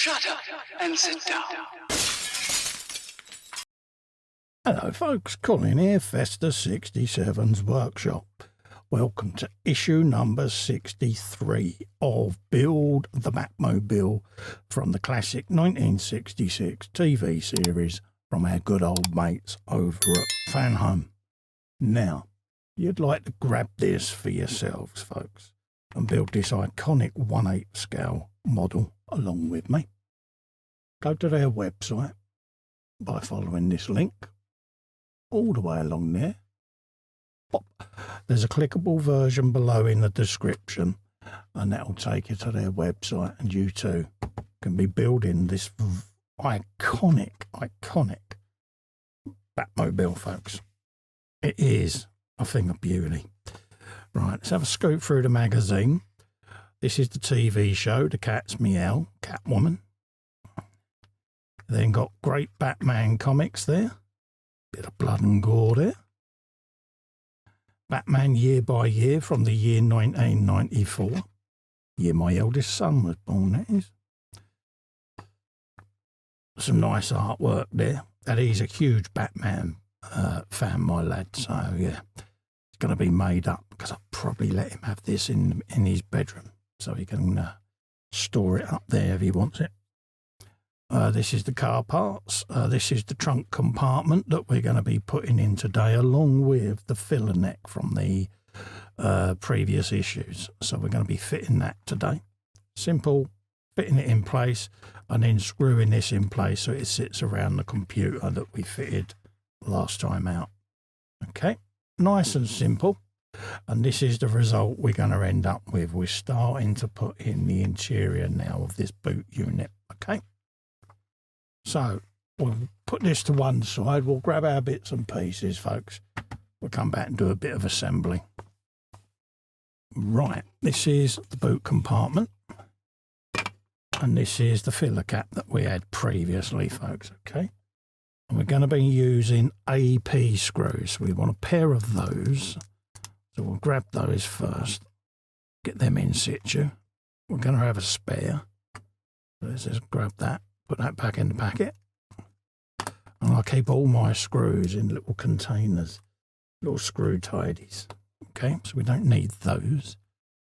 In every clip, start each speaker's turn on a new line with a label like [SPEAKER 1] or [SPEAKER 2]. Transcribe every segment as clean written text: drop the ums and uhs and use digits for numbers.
[SPEAKER 1] Shut up and sit down.
[SPEAKER 2] Hello folks, Colin here, Festa 67's workshop. Welcome to issue number 63 of Build the Batmobile from the classic 1966 TV series from our good old mates over at Fanhome. Now, you'd like to grab this for yourselves, folks, and build this iconic 1/8 scale model along with me. Go to their website by following this link all the way along there. Pop. There's a clickable version below in the description, and that'll take you to their website, and you too can be building this iconic Batmobile, folks. It is a thing of beauty. Right, let's have a scoop through the magazine. This is the TV show, The Cat's Meow, Catwoman. Then got great Batman comics there. Bit of blood and gore there. Batman Year by Year from the year 1994. Year my eldest son was born, that is. Some nice artwork there. And he's a huge Batman fan, my lad. So, yeah, it's going to be made up because I'll probably let him have this in his bedroom so he can store it up there if he wants it. This is the car parts. This is the trunk compartment that we're going to be putting in today, along with the filler neck from the previous issues. So we're going to be fitting that today. Simple, fitting it in place, and then screwing this in place so it sits around the computer that we fitted last time out. Okay, nice and simple. And this is the result we're going to end up with. We're starting to put in the interior now of this boot unit. Okay. So we'll put this to one side. We'll grab our bits and pieces, folks. We'll come back and do a bit of assembly. Right, this is the boot compartment. And this is the filler cap that we had previously, folks, okay? And we're going to be using AP screws. We want a pair of those. So we'll grab those first, get them in situ. We're going to have a spare. Let's just grab that. Put that back in the packet, and I'll keep all my screws in little containers, little screw tidies. Okay, so we don't need those.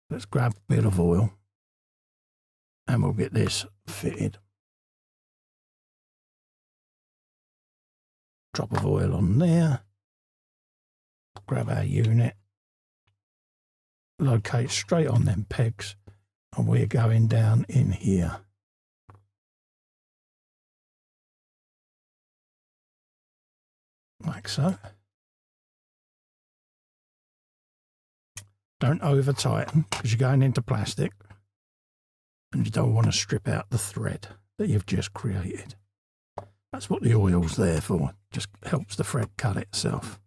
[SPEAKER 2] Let's grab a bit of oil, and we'll get this fitted. Drop of oil on there. Grab our unit, locate straight on them pegs, and we're going down in here. Like so. Don't over tighten because you're going into plastic and you don't want to strip out the thread that you've just created. That's what the oil's there for. Just helps the thread cut itself.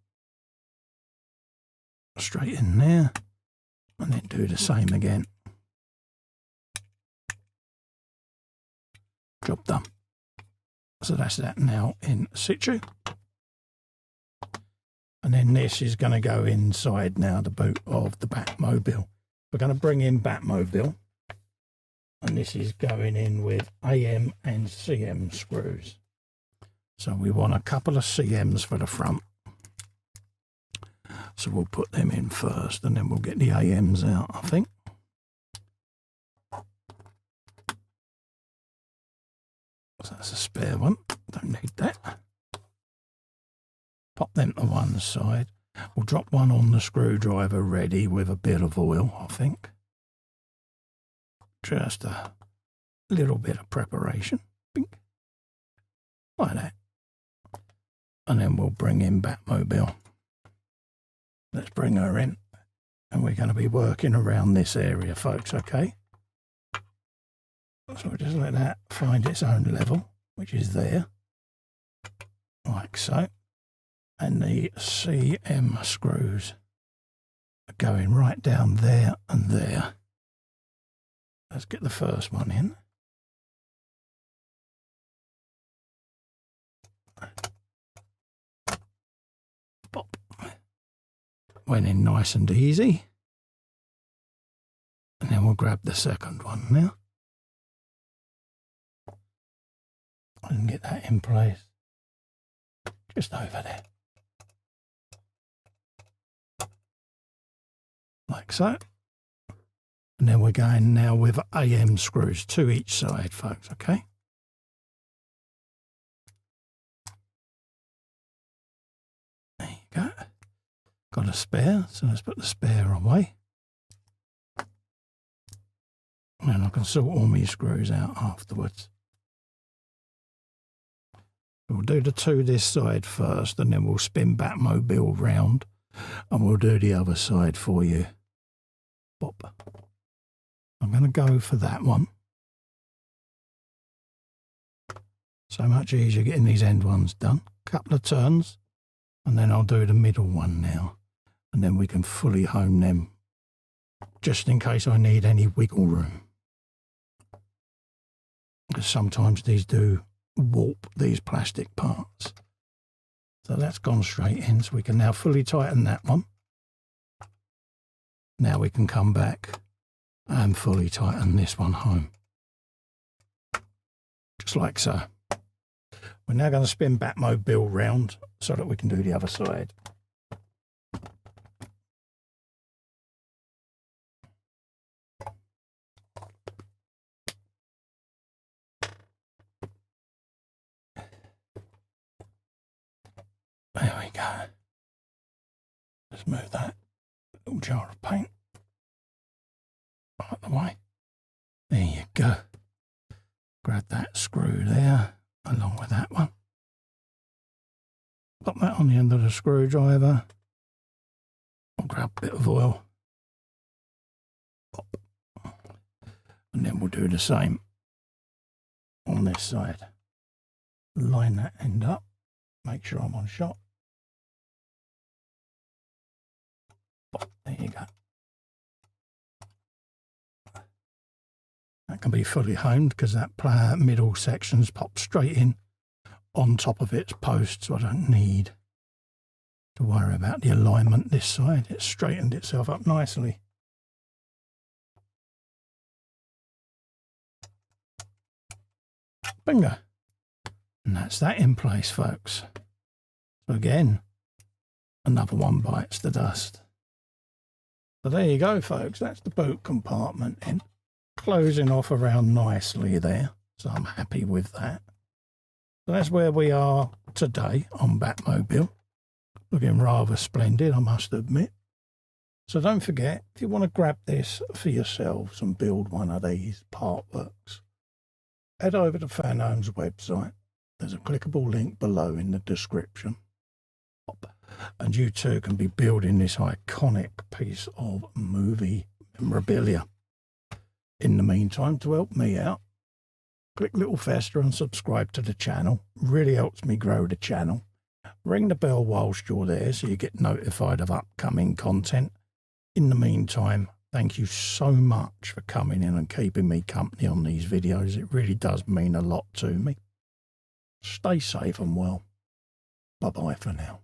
[SPEAKER 2] Straight in there, and then do the same again. Job done. So that's that now in situ. And then this is going to go inside now the boot of the Batmobile. We're going to bring in Batmobile. And this is going in with AM and CM screws. So we want a couple of CMs for the front. So we'll put them in first and then we'll get the AMs out, I think. So that's a spare one. Don't need that. Pop them to one side. We'll drop one on the screwdriver ready with a bit of oil, I think. Just a little bit of preparation. Bink. Like that. And then we'll bring in Batmobile. Let's bring her in. And we're going to be working around this area, folks, okay? So we'll just let that find its own level, which is there. Like so. And the CM screws are going right down there and there. Let's get the first one in. Pop. Went in nice and easy. And then we'll grab the second one now. and get that in place just over there, like so. And then we're going now with AM screws, 2 each side, folks, okay? There you go. Got a spare, so let's put the spare away. And I can sort all my screws out afterwards. We'll do the 2 this side first, and then we'll spin Batmobile round, and we'll do the other side for you. Bop. I'm going to go for that one. So much easier getting these end ones done. Couple of turns, and then I'll do the middle one now. And then we can fully home them, just in case I need any wiggle room. Because sometimes these do warp, these plastic parts. So that's gone straight in, so we can now fully tighten that one. Now we can come back and fully tighten this one home. Just like so. We're now going to spin Batmobile round so that we can do the other side. There we go. Let's move that little jar of paint out of the way. There you go. Grab that screw there along with that one. Pop that on the end of the screwdriver. I'll grab a bit of oil. Pop. And then we'll do the same on this side. Line that end up. Make sure I'm on shot. There you go. That can be fully homed because that middle section's popped straight in on top of its post, so I don't need to worry about the alignment this side. It's straightened itself up nicely. Bingo. And that's that in place, folks. So again, another one bites the dust. So there you go, folks. That's the boot compartment in. Closing off around nicely there. So I'm happy with that. So that's where we are today on Batmobile. Looking rather splendid, I must admit. So don't forget, if you want to grab this for yourselves and build one of these Partworks, head over to Fanhome's website. There's a clickable link below in the description. And you too can be building this iconic piece of movie memorabilia. In the meantime, to help me out, click little festa and subscribe to the channel. Really helps me grow the channel. Ring the bell whilst you're there so you get notified of upcoming content. In the meantime, thank you so much for coming in and keeping me company on these videos. It really does mean a lot to me. Stay safe and well. Bye-bye for now.